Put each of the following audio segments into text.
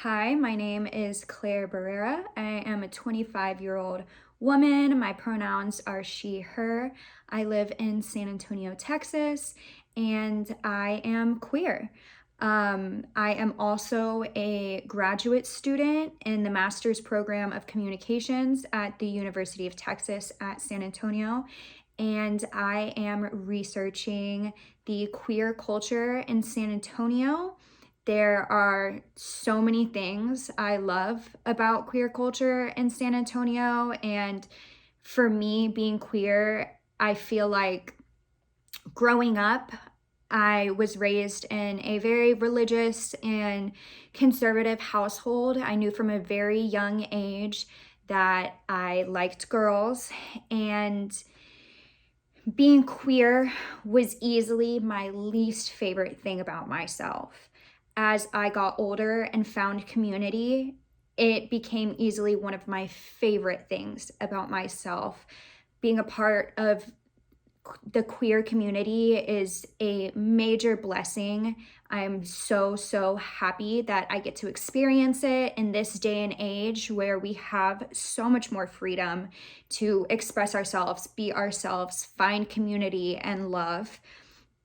Hi, my name is Claire Barrera. I am a 25-year-old woman. My pronouns are she, her. I live in San Antonio, Texas, and I am queer. I am also a graduate student in the master's program of communications at the University of Texas at San Antonio, and I am researching the queer culture in San Antonio. There are so many things I love about queer culture in San Antonio. And for me, being queer, I feel like growing up, I was raised in a very religious and conservative household. I knew from a very young age that I liked girls, and being queer was easily my least favorite thing about myself. As I got older and found community, it became easily one of my favorite things about myself. Being a part of the queer community is a major blessing. I'm so happy that I get to experience it in this day and age where we have so much more freedom to express ourselves, be ourselves, find community and love.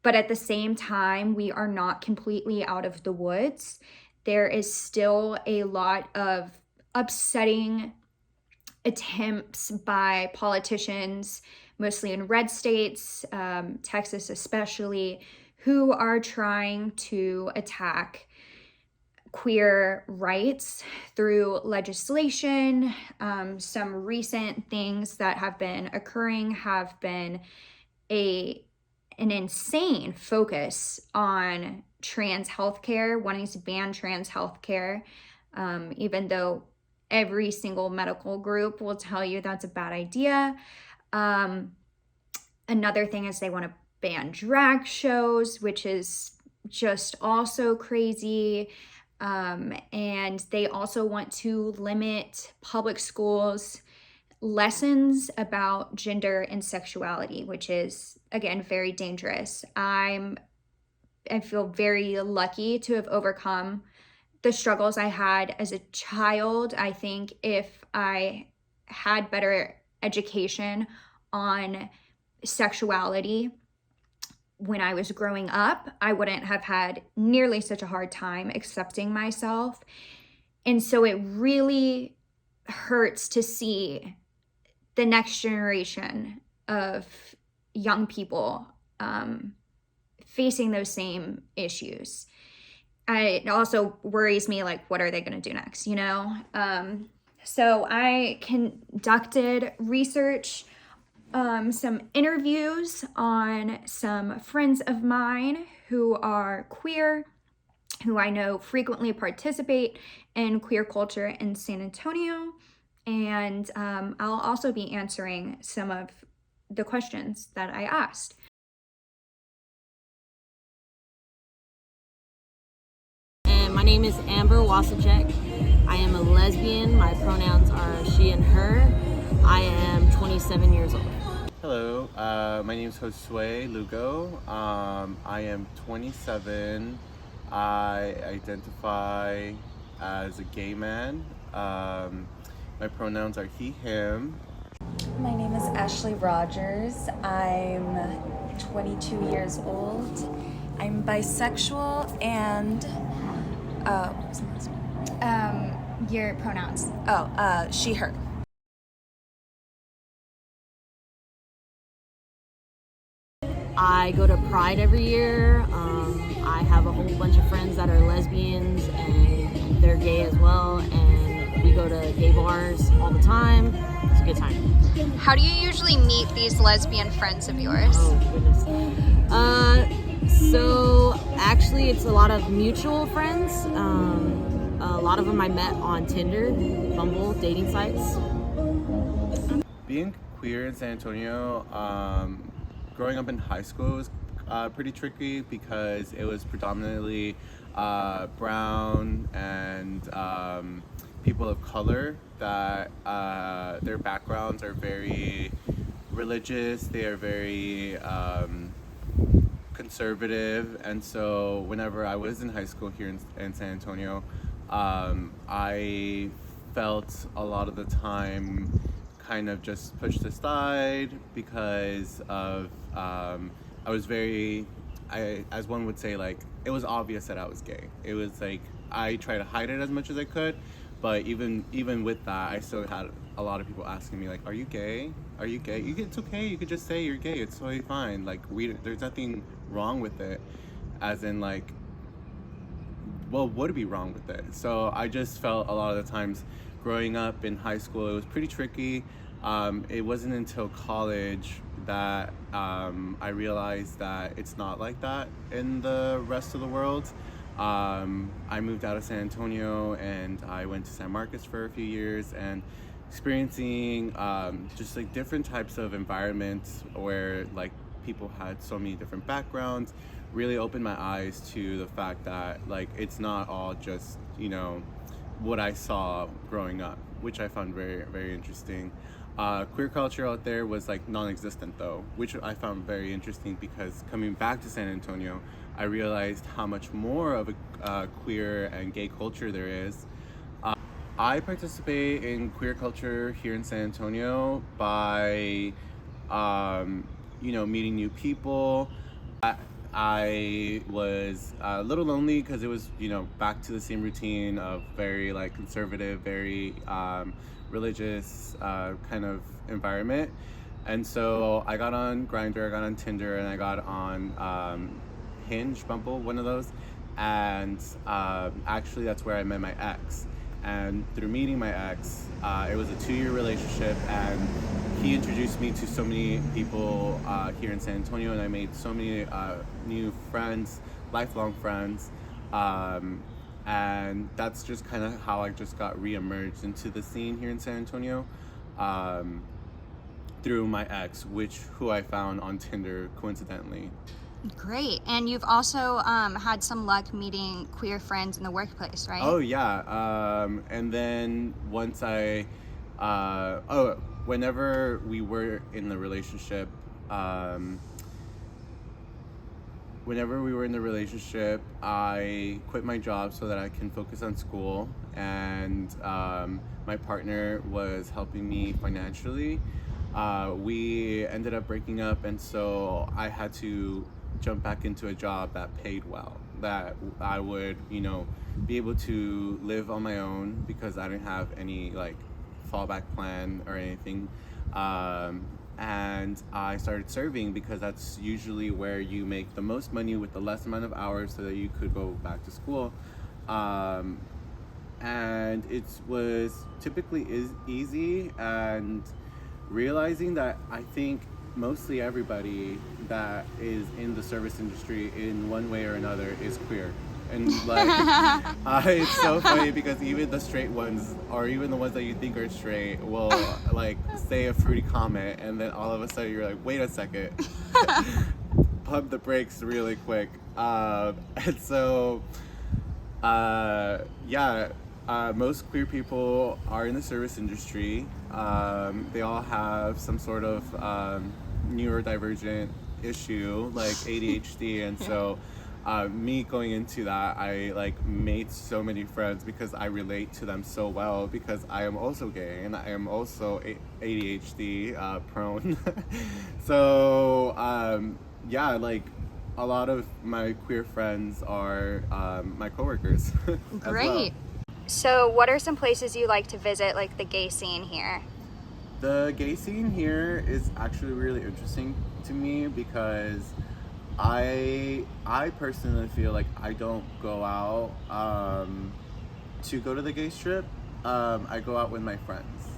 But at the same time, we are not completely out of the woods. There is still a lot of upsetting attempts by politicians, mostly in red states, Texas especially, who are trying to attack queer rights through legislation. Some recent things that have been occurring have been an insane focus on trans healthcare, wanting to ban trans healthcare, even though every single medical group will tell you that's a bad idea. Um, Another thing is they want to ban drag shows, which is just also crazy. And they also want to limit public schools lessons about gender and sexuality, which is again very dangerous. I feel very lucky to have overcome the struggles I had as a child. I think if I had better education on sexuality when I was growing up, I wouldn't have had nearly such a hard time accepting myself. And so it really hurts to see the next generation of young people facing those same issues. It also worries me, like, what are they going to do next, you know? So I conducted research, some interviews on some friends of mine who are queer, who I know frequently participate in queer culture in San Antonio. And I'll also be answering some of the questions that I asked. And my name is Amber Wasacek. I am a lesbian. My pronouns are she and her. I am 27 years old. Hello, my name is Josue Lugo. I am 27. I identify as a gay man. My pronouns are he, him. My name is Ashley Rogers. I'm 22 years old. I'm bisexual and what was the last one? Your pronouns. She, her. I go to Pride every year. I have a whole bunch of friends that are lesbians and they're gay as well. And we go to gay bars all the time. It's a good time. How do you usually meet these lesbian friends of yours? Oh, goodness. So actually, it's a lot of mutual friends. A lot of them I met on Tinder, Bumble, dating sites. Being queer in San Antonio, growing up in high school was pretty tricky because it was predominantly brown and people of color that their backgrounds are very religious, they are very conservative, and so whenever I was in high school here in San Antonio, I felt a lot of the time kind of just pushed aside because of I was very, as one would say, like, it was obvious that I was gay. It was like I tried to hide it as much as I could, but even with that, I still had a lot of people asking me like, "Are you gay? Are you gay? It's okay. You could just say you're gay. It's totally fine. Like there's nothing wrong with it." As in like, what would be wrong with it? So I just felt a lot of the times growing up in high school, it was pretty tricky. It wasn't until college that I realized that it's not like that in the rest of the world. I moved out of San Antonio and I went to San Marcos for a few years, and experiencing just like different types of environments where like people had so many different backgrounds really opened my eyes to the fact that like it's not all just, you know, what I saw growing up, which I found very, very interesting. Queer culture out there was like non-existent though, which I found very interesting because coming back to San Antonio, I realized how much more of a queer and gay culture there is. I participate in queer culture here in San Antonio by, you know, meeting new people. I was a little lonely because it was, you know, back to the same routine of very like conservative, very religious kind of environment. And so I got on Grindr, I got on Tinder, and I got on Hinge, Bumble, one of those. And actually that's where I met my ex. And through meeting my ex, it was a 2-year relationship, and he introduced me to so many people here in San Antonio, and I made so many new friends, lifelong friends. And that's just kind of how I just got re-emerged into the scene here in San Antonio through my ex, who I found on Tinder coincidentally. Great. And you've also had some luck meeting queer friends in the workplace, right? Oh yeah. And then once whenever we were in the relationship, I quit my job so that I can focus on school, and my partner was helping me financially. We ended up breaking up, and so I had to jump back into a job that paid well, that I would, you know, be able to live on my own because I didn't have any like fallback plan or anything. And I started serving because that's usually where you make the most money with the less amount of hours so that you could go back to school. And it was typically easy, and realizing that I think mostly everybody that is in the service industry in one way or another is queer. And like it's so funny because even the straight ones, or even the ones that you think are straight, will like say a fruity comment, and then all of a sudden you're like, wait a second, pump the brakes really quick. And so most queer people are in the service industry. They all have some sort of neurodivergent issue like ADHD, and so me going into that, I like made so many friends because I relate to them so well, because I am also gay and I am also ADHD prone. So like a lot of my queer friends are my coworkers. Great. So what are some places you like to visit, like the gay scene here? The gay scene here is actually really interesting to me because I personally feel like I don't go out to go to the gay strip. I go out with my friends.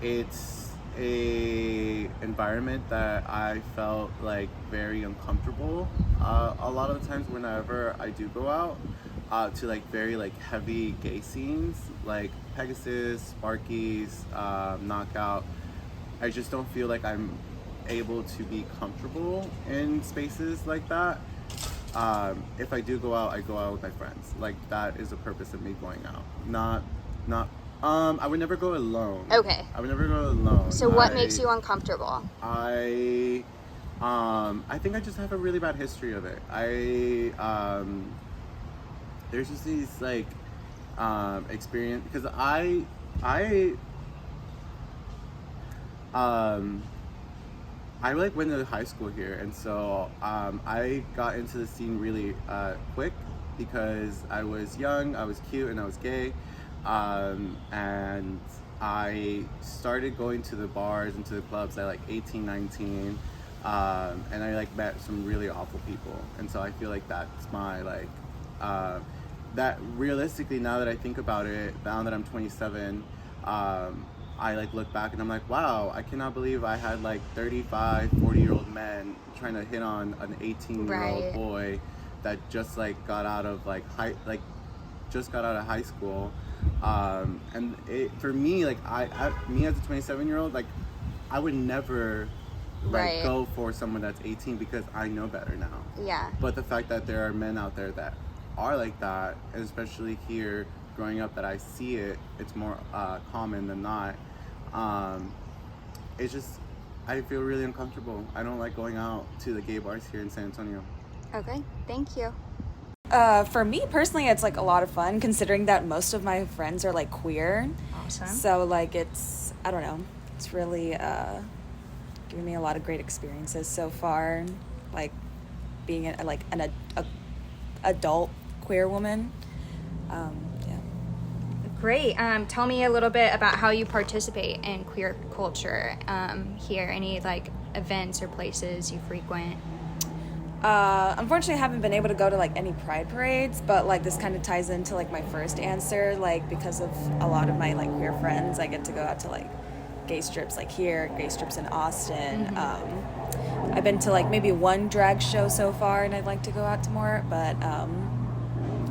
It's a environment that I felt like very uncomfortable a lot of the times whenever I do go out to like very like heavy gay scenes like Pegasus, Sparky's, Knockout. I just don't feel like I'm able to be comfortable in spaces like that. If I do go out, I go out with my friends. Like that is the purpose of me going out. Not I would never go alone. Okay. I would never go alone. So what makes you uncomfortable? I think I just have a really bad history of it. there's just these like experience because um I like went to high school here, and so I got into the scene really quick because I was young, I was cute, and I was gay, and I started going to the bars and to the clubs at like 18, 19, and I like met some really awful people, and so I feel like that's my like that realistically, now that I think about it, now that I'm 27. I like look back and I'm like, wow, I cannot believe I had like 35, 40-year-old men trying to hit on an 18-year-old Right. boy that just like got out of just got out of high school. And for me, like me as a 27-year-old, like I would never Right. go for someone that's 18 because I know better now. Yeah. But the fact that there are men out there that are like that, and especially here growing up that I see it, it's more common than not. It's just, I feel really uncomfortable. I don't like going out to the gay bars here in San Antonio. Okay, thank you. For me personally, it's like a lot of fun considering that most of my friends are like queer. Awesome. So like I don't know, it's really given me a lot of great experiences so far, like being an adult queer woman. Yeah. Great. Tell me a little bit about how you participate in queer culture here. Any like events or places you frequent? Unfortunately, I haven't been able to go to like any pride parades, but like this kind of ties into like my first answer, like because of a lot of my like queer friends, I get to go out to like gay strips like here, gay strips in Austin. I've been to like maybe one drag show so far, and I'd like to go out to more, but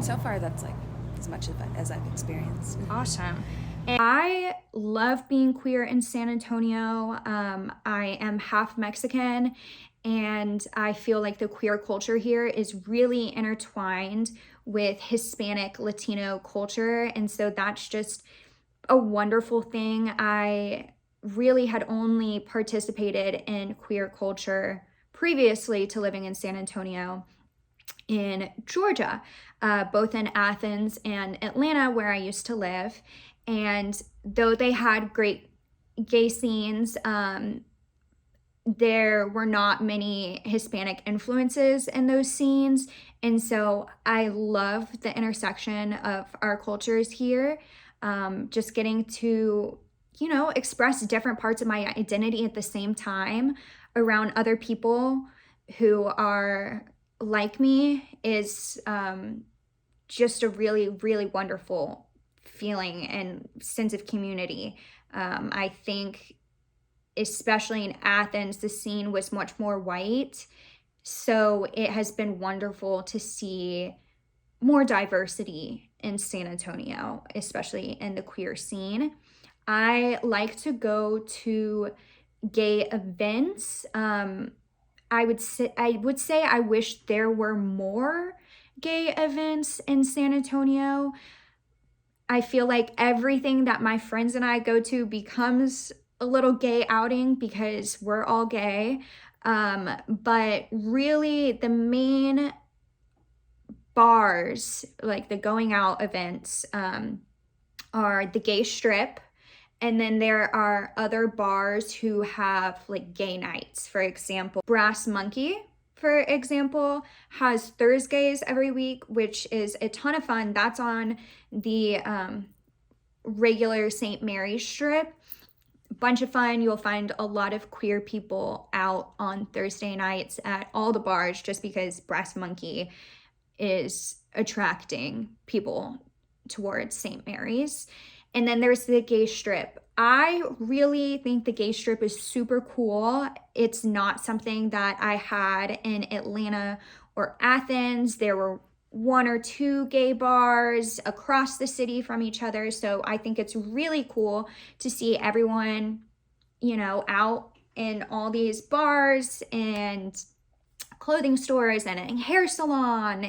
so far that's like as much as I've experienced. Awesome. And I love being queer in San Antonio. I am half Mexican, and I feel like the queer culture here is really intertwined with Hispanic Latino culture. And so that's just a wonderful thing. I really had only participated in queer culture previously to living in San Antonio in Georgia, both in Athens and Atlanta, where I used to live. And though they had great gay scenes, there were not many Hispanic influences in those scenes. And so I love the intersection of our cultures here. Just getting to, express different parts of my identity at the same time around other people who are like me is just a really, really wonderful feeling and sense of community. I think especially in Athens, the scene was much more white. So it has been wonderful to see more diversity in San Antonio, especially in the queer scene. I like to go to gay events. I would say I wish there were more gay events in San Antonio. I feel like everything that my friends and I go to becomes a little gay outing because we're all gay. But really the main bars, like the going out events, are the Gay Strip. And then there are other bars who have like gay nights. For example, Brass Monkey, for example, has Thursdays every week, which is a ton of fun. That's on the regular St. Mary's Strip. Bunch of fun. You'll find a lot of queer people out on Thursday nights at all the bars just because Brass Monkey is attracting people towards St. Mary's. And then there's the Gay Strip. I really think the Gay Strip is super cool. It's not something that I had in Atlanta or Athens. There were one or two gay bars across the city from each other. So I think it's really cool to see everyone, out in all these bars and clothing stores and a hair salon